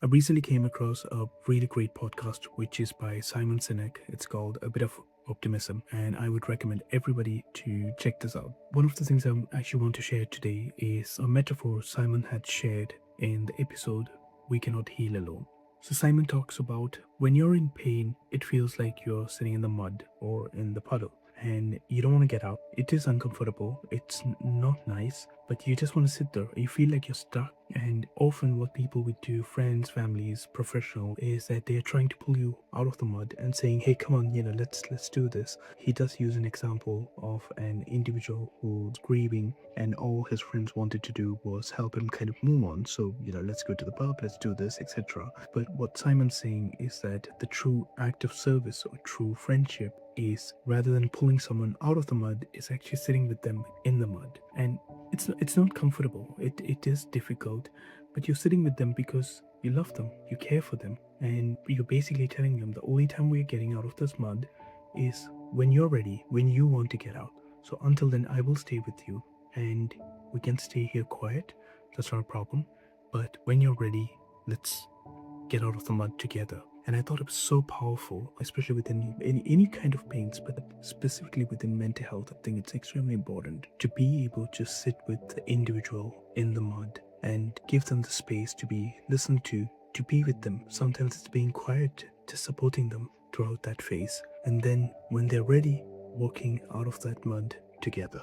I recently came across a really great podcast, which is by Simon Sinek. It's called A Bit of Optimism, and I would recommend everybody to check this out. One of the things I actually want to share today is a metaphor Simon had shared in the episode We Cannot Heal Alone. So, Simon talks about when you're in pain, it feels like you're sitting in the mud or in the puddle and you don't want to get out. It is uncomfortable, it's not nice, but you just want to sit there. You feel like you're stuck. And often, what people would do, friends, families, professional, is that they're trying to pull you out of the mud and saying, "Hey, come on, let's do this." He does use an example of an individual who's grieving, and all his friends wanted to do was help him kind of move on. So, let's go to the pub, let's do this, etc. But what Simon's saying is that the true act of service or true friendship is, rather than pulling someone out of the mud, is actually sitting with them in the mud. And it's not comfortable. It is difficult, but you're sitting with them because you love them, you care for them, and you're basically telling them the only time we're getting out of this mud is when you're ready, when you want to get out. So until then, I will stay with you, and we can stay here quiet. That's not a problem. But when you're ready, let's get out of the mud together. And I thought it was so powerful, especially within any kind of pains, but specifically within mental health. I think it's extremely important to be able to sit with the individual in the mud and give them the space to be listened to be with them. Sometimes it's being quiet, to supporting them throughout that phase. And then when they're ready, walking out of that mud together.